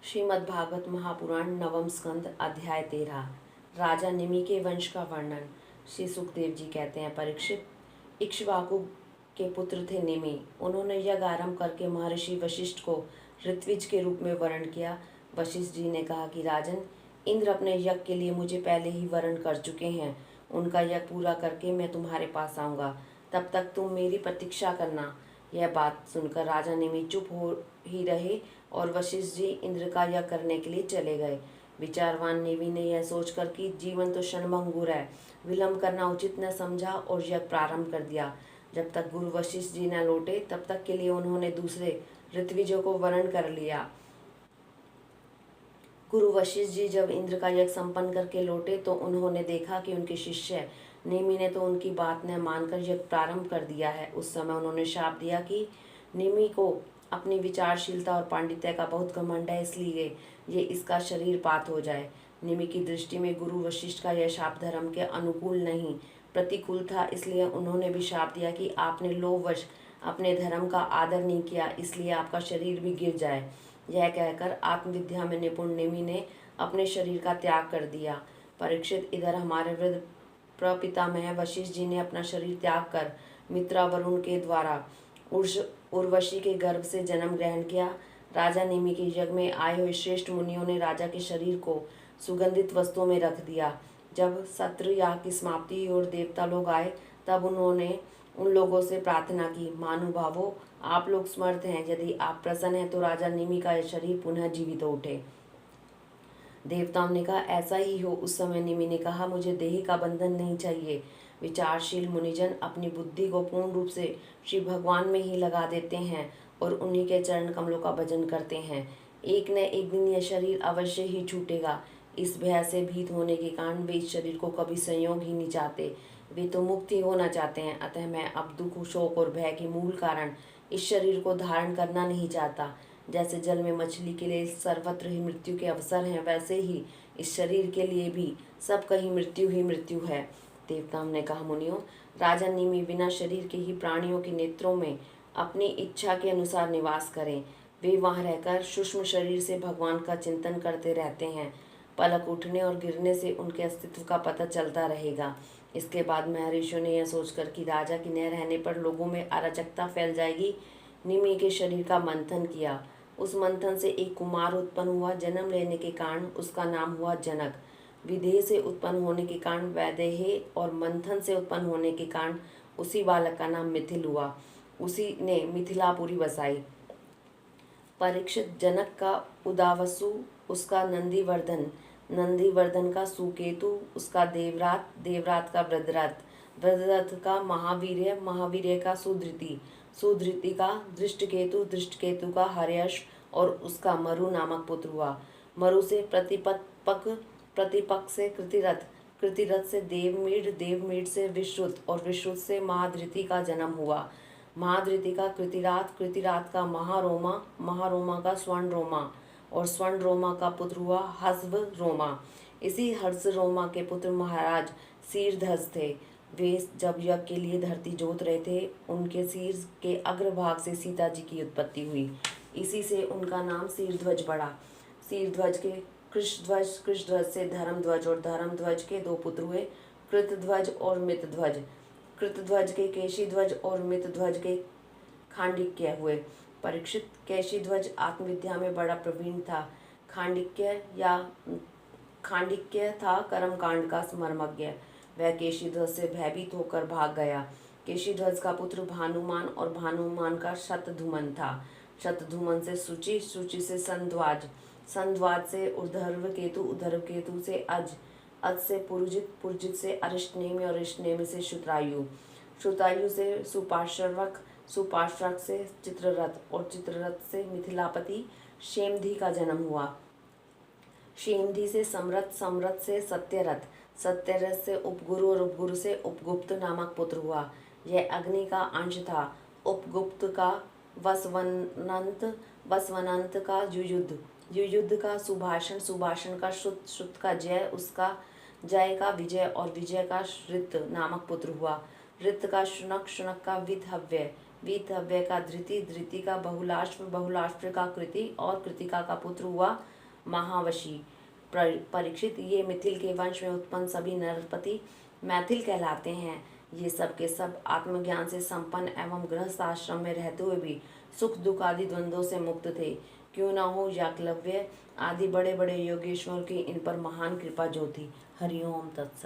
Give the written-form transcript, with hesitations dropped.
श्रीमद् भागवत महापुराण नवम स्कंद अध्याय 13। राजा निमि के वंश का वर्णन। श्री सुखदेव जी कहते हैं, परीक्षित, इक्ष्वाकु के पुत्र थे निमि। उन्होंने यज्ञ आरंभ करके महर्षि वशिष्ठ को ऋत्विज के रूप में वर्ण किया। वशिष्ठ जी ने कहा कि राजन, इंद्र अपने यज्ञ के लिए मुझे पहले ही वर्ण कर चुके हैं। उनका यज्ञ पूरा करके मैं तुम्हारे पास आऊँगा, तब तक तुम मेरी प्रतीक्षा करना। यह बात सुनकर राजा निमि चुप हो ही रहे और वशिष्ठ जी इंद्र का यज्ञ करने के लिए चले गए। विचारवान निमि ने यह सोचकर कि जीवन तो क्षणभंगुर है, विलंब करना उचित न समझा और यज्ञ प्रारंभ कर दिया। जब तक गुरु वशिष्ठ जी न लौटे तब तक के लिए उन्होंने दूसरे ऋत्विजों को वर्ण कर लिया। गुरु वशिष्ठ जी जब इंद्र का यज्ञ संपन्न करके लौटे तो उन्होंने देखा कि उनके शिष्य निमि ने तो उनकी बात न मानकर यज्ञ प्रारंभ कर दिया है। उस समय उन्होंने शाप दिया कि निमि को अपनी विचारशीलता और पांडित्य का बहुत घमंड है, इसलिए ये इसका शरीर पात हो जाए। निमि की दृष्टि में गुरु वशिष्ठ का यह शाप धर्म के अनुकूल नहीं, प्रतिकूल था, इसलिए उन्होंने भी शाप दिया कि आपने लोभवश अपने धर्म का आदर नहीं किया, इसलिए आपका शरीर भी गिर जाए। यह कहकर आत्मविद्या में निपुण निमि ने अपने शरीर का त्याग कर दिया। परीक्षित, इधर हमारे वृद्ध प्रपितामह वशिष्ठ जी ने अपना शरीर त्याग कर मित्रा वरुण के द्वारा उर्वशी के गर्भ से जन्म ग्रहण किया। राजा निमि के यज्ञ में आए हुए श्रेष्ठ मुनियों ने राजा के शरीर को सुगंधित वस्तुओं में रख दिया। जब सत्र याग की समाप्ति और देवता लोग आए तब उन्होंने उन लोगों से प्रार्थना की, महानुभावों, आप लोग समर्थ हैं, यदि आप प्रसन्न हैं तो राजा निमि का यह शरीर पुनः जीवित हो उठे। देवताओं ने कहा, ऐसा ही हो। उस समय निमि ने कहा, मुझे देह का बंधन नहीं चाहिए। विचारशील मुनिजन अपनी बुद्धि को पूर्ण रूप से श्री भगवान में ही लगा देते हैं और उन्हीं के चरण कमलों का भजन करते हैं। एक न एक दिन यह शरीर अवश्य ही छूटेगा। इस भय से भीत होने के कारण वे इस शरीर को कभी संयोग ही नहीं चाहते। वे तो मुक्ति होना चाहते हैं। अतः मैं अब दुख, शोक और भय के मूल कारण इस शरीर को धारण करना नहीं चाहता। जैसे जल में मछली के लिए सर्वत्र ही मृत्यु के अवसर हैं, वैसे ही इस शरीर के लिए भी सब कहीं मृत्यु ही मृत्यु है। देवताओं ने कहा, मुनियों, राजा निमि बिना शरीर के ही प्राणियों के नेत्रों में अपनी इच्छा के अनुसार निवास करें। वे वहां रहकर सूक्ष्म शरीर से भगवान का चिंतन करते रहते हैं। पलक उठने और गिरने से उनके अस्तित्व का पता चलता रहेगा। इसके बाद महर्षियों ने यह सोचकर कि राजा के न रहने पर लोगों में अराजकता फैल जाएगी, निमि के शरीर का मंथन किया। उस मंथन से एक कुमार उत्पन्न हुआ। जन्म लेने के कारण उसका नाम हुआ जनक। विदेह से उत्पन्न होने के कारण वैदेह और मंथन से उत्पन्न होने के कारण उसी बालक का नाम मिथिल हुआ। उसी ने मिथिलापुरी बसाई। परीक्षित, जनक का उदावसु, उसका नंदीवर्धन, नंदीवर्धन का सुकेतु, उसका देवरात, देवरात का वृद्धरथ, वृद्धरथ का महावीर्य, महावीर्य का सुधृति, सुधृति का दृष्टकेतु, दृष्टकेतु का हर्यश और उसका मरु नामक पुत्र हुआ। मरु से प्रतिपक, प्रतिपक से कृतिरथ, कृतिरथ से देवमीढ़, देवमीढ़ से विश्रुत और विश्रुत से महाधृति का जन्म हुआ। महाधृति का कृतिरात, कृतिरात का महारोमा, महारोमा का स्वर्ण रोमा और स्वर्ण रोमा का पुत्र हुआ हस्व रोमा। इसी हर्ष रोमा के पुत्र महाराज शीरध्वज थे। वे जब यज्ञ के लिए धरती जोत रहे थे, उनके शीर के अग्रभाग से सीता जी की उत्पत्ति हुई। इसी से उनका नाम शीरध्वज पड़ा। शीरध्वज के कृशध्वज, कृशध्वज से धर्मध्वज और धर्मध्वज के दो पुत्र हुए, कृतध्वज और मितध्वज। कृतध्वज के केशीध्वज और मितध्वज के खांडिक्य हुए। परीक्षित, केशीध्वज आत्मविद्या में बड़ा प्रवीण था। खांडिक्य था कर्मकांड का मर्मज्ञ। वह केशीध्वज से भयभीत होकर भाग गया। केशीध्वज का पुत्र भानुमान और भानुमान का शतधुमन था। शतधुमन से सूचि, सूचि से संध्वाज, संध्वाज से उर्ध्व केतु, उर्ध्व केतु से अज, अज से पुरुजित, पुरुजित से अरिष्टनेमि और अरिष्टनेमि से श्रुतायु, श्रुतायु से सुपार्श्वक, सुपार्श्वक से चित्ररथ और चित्ररथ से मिथिलापति शेमधी का जन्म हुआ। शेमधी से सम्रत, सम्रत से सत्यरथ, सत्यरथ से उपगुरु और उपगुरु से उपगुप्त नामक पुत्र हुआ। यह अग्नि का अंश था। उपगुप्त का वसवनंत, वसवनंत का युयुद्ध, युयुद्ध का सुभाषण, सुभाषण का श्रुत, श्रुत का जय, उसका जय का विजय और विजय का ऋत नामक पुत्र हुआ। ऋत का शुनक, शुनक का विधहव्य, वीतव्य का धृति, धृति का बहुलाष्ट्र, बहुलाष्ट्र का कृति और कृतिका का पुत्र हुआ महावशी। परीक्षित, ये मिथिल के वंश में उत्पन्न सभी नरपति मैथिल कहलाते हैं। ये सब के सब आत्मज्ञान से संपन्न एवं गृहस्थ आश्रम में रहते हुए भी सुख दुख आदि द्वंद्वों से मुक्त थे। क्यों न हो याकलव्य आदि बड़े बड़े योगेश्वर की इन पर महान कृपा जो थी। हरिओम तत्सत।